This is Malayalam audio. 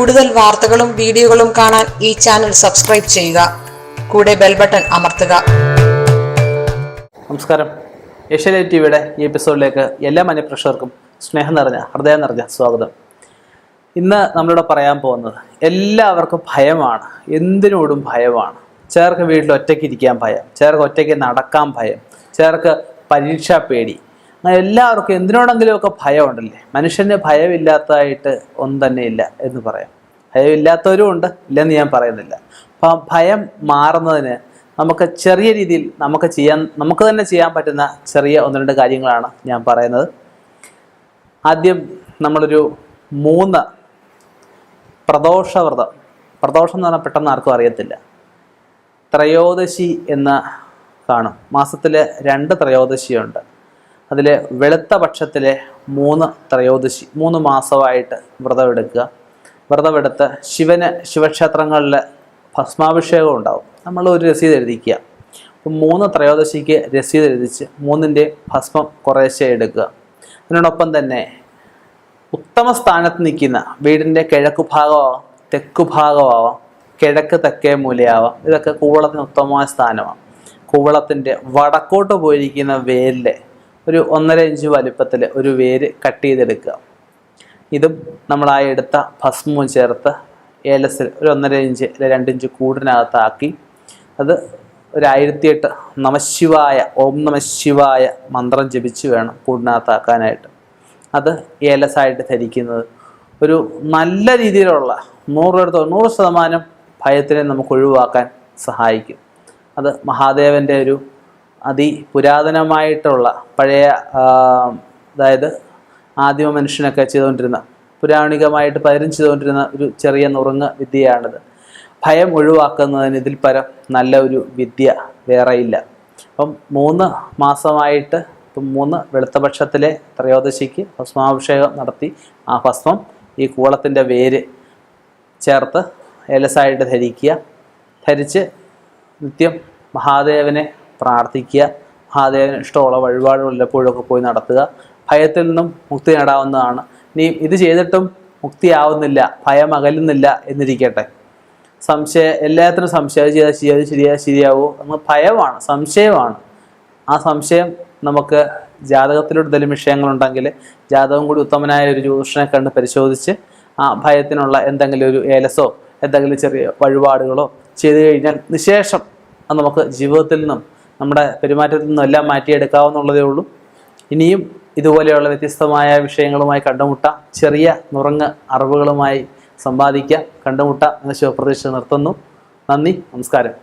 കൂടുതൽ വാർത്തകളും വീഡിയോകളും കാണാൻ ഈ ചാനൽ സബ്സ്ക്രൈബ് ചെയ്യുക. കൂടെ ബെൽ ബട്ടൺ അമർത്തുക. നമസ്കാരം. ഏഷ്യാനെറ്റ് ടിവിയുടെ ഈ എപ്പിസോഡിലേക്ക് എല്ലാ മാന്യപ്രേക്ഷകർക്കും സ്നേഹം നിറഞ്ഞ ഹൃദയം നിറഞ്ഞ സ്വാഗതം. ഇന്ന് നമ്മളിവിടെ പറയാൻ പോകുന്നത് എല്ലാവർക്കും ഭയമാണ്, എന്തിനോടും ഭയമാണ്. ചിലർക്ക് വീട്ടിൽ ഒറ്റയ്ക്ക് ഇരിക്കാൻ ഭയം, ചിലർക്ക് ഒറ്റയ്ക്ക് നടക്കാൻ ഭയം, ചിലർക്ക് പരീക്ഷാ പേടി. അങ്ങനെ എല്ലാവർക്കും എന്തിനോടെങ്കിലുമൊക്കെ ഭയമുണ്ടല്ലേ. മനുഷ്യന് ഭയമില്ലാത്തതായിട്ട് ഒന്നും തന്നെ ഇല്ല എന്ന് പറയാം. ഭയമില്ലാത്തവരും ഉണ്ട്, ഇല്ലെന്ന് ഞാൻ പറയുന്നില്ല. അപ്പം ഭയം മാറുന്നതിന് നമുക്ക് ചെറിയ രീതിയിൽ നമുക്ക് തന്നെ ചെയ്യാൻ പറ്റുന്ന ചെറിയ ഒന്ന് രണ്ട് കാര്യങ്ങളാണ് ഞാൻ പറയുന്നത്. ആദ്യം നമ്മളൊരു 3 പ്രദോഷവ്രതം. പ്രദോഷം എന്ന് പറഞ്ഞാൽ പെട്ടെന്ന് ആർക്കും അറിയത്തില്ല. ത്രയോദശി എന്ന് കാണും. മാസത്തിൽ 2 ത്രയോദശിയുണ്ട്. അതിൽ വെളുത്ത പക്ഷത്തിലെ 3 ത്രയോദശി 3 മാസമായിട്ട് വ്രതമെടുത്ത് ശിവക്ഷേത്രങ്ങളിൽ ഭസ്മാഭിഷേകം ഉണ്ടാവും. നമ്മൾ ഒരു രസീത് എഴുതിക്കുക. അപ്പം 3 ത്രയോദശിക്ക് രസീത് എഴുതിച്ച് 3ൻ്റെ ഭസ്മം കുറേശ്ശെ എടുക്കുക. അതിനോടൊപ്പം തന്നെ ഉത്തമ സ്ഥാനത്ത് നിൽക്കുന്ന വീടിൻ്റെ കിഴക്കു ഭാഗമാവാം, തെക്കു ഭാഗമാവാം, കിഴക്ക് തെക്കേ മൂലയാവാം. ഇതൊക്കെ കൂവളത്തിന് ഉത്തമമായ സ്ഥാനമാണ്. കൂവളത്തിൻ്റെ വടക്കോട്ട് പോയിരിക്കുന്ന വേരിലെ ഒരു 1.5 ഇഞ്ച് വലുപ്പത്തിൽ ഒരു വേര് കട്ട് ചെയ്തെടുക്കുക. ഇതും നമ്മളായി എടുത്ത ഭസ്മവും ചേർത്ത് ഏലസിൽ ഒരു 1.5 ഇഞ്ച് 2 ഇഞ്ച് കൂടിനകത്താക്കി അത് ഒരു 1008 നമശിവായ ഓം നമശിവായ മന്ത്രം ജപിച്ച് വേണം കൂടിനകത്താക്കാനായിട്ട്. അത് ഏലസായിട്ട് ധരിക്കുന്നത് ഒരു നല്ല രീതിയിലുള്ള 100% ഭയത്തിനെ നമുക്ക് ഒഴിവാക്കാൻ സഹായിക്കും. അത് മഹാദേവൻ്റെ ഒരു അതിപുരാതനമായിട്ടുള്ള പഴയ അതായത് ആദിമ മനുഷ്യനൊക്കെ ചെയ്തുകൊണ്ടിരുന്ന പുരാണികമായിട്ട് പലരും ചെയ്തുകൊണ്ടിരുന്ന ഒരു ചെറിയ നുറുങ്ങ് വിദ്യയാണിത്. ഭയം ഒഴിവാക്കുന്നതിന് ഇതിൽ പരം നല്ല ഒരു വിദ്യ വേറെയില്ല. അപ്പം 3 മാസമായിട്ട് 3 വെളുത്തപക്ഷത്തിലെ ത്രയോദശിക്ക് ഭസ്മാഭിഷേകം നടത്തി ആ ഭസ്മം ഈ കൂളത്തിൻ്റെ വേര് ചേർത്ത് ഏലസായിട്ട് ധരിച്ച് നിത്യം മഹാദേവനെ പ്രാർത്ഥിക്കുക. മഹാദേവന് ഇഷ്ടമുള്ള വഴിപാടുകൾ എപ്പോഴൊക്കെ പോയി നടത്തുക. ഭയത്തിൽ നിന്നും മുക്തി നേടാവുന്നതാണ്. ഇനി ഇത് ചെയ്തിട്ടും മുക്തിയാവുന്നില്ല, ഭയം അകലുന്നില്ല എന്നിരിക്കട്ടെ. എല്ലാത്തിനും സംശയം ശരിയാവൂ എന്ന് ഭയമാണ്, സംശയമാണ്. ആ സംശയം നമുക്ക് ജാതകത്തിലൂടെ എന്തെങ്കിലും വിഷയങ്ങളുണ്ടെങ്കിൽ ജാതകം കൂടി ഉത്തമനായ ഒരു ജ്യോതിഷനെ കണ്ട് പരിശോധിച്ച് ആ ഭയത്തിനുള്ള എന്തെങ്കിലും ഒരു ഏലസോ എന്തെങ്കിലും ചെറിയ വഴിപാടുകളോ ചെയ്തു കഴിഞ്ഞാൽ നിശേഷം അത് നമുക്ക് ജീവിതത്തിൽ നിന്നും നമ്മുടെ പെരുമാറ്റത്തിൽ നിന്നും എല്ലാം മാറ്റിയെടുക്കാവുന്നുള്ളതേ ഉള്ളൂ. ഇനിയും ഇതുപോലെയുള്ള വ്യത്യസ്തമായ വിഷയങ്ങളുമായി കണ്ടുമുട്ടാം. ചെറിയ നുറങ്ങ് അറിവുകളുമായി സമ്പാദിക്കാം. കണ്ടുമുട്ടാം എന്ന ശുഭപ്രതീക്ഷ നിർത്തുന്നു. നന്ദി, നമസ്കാരം.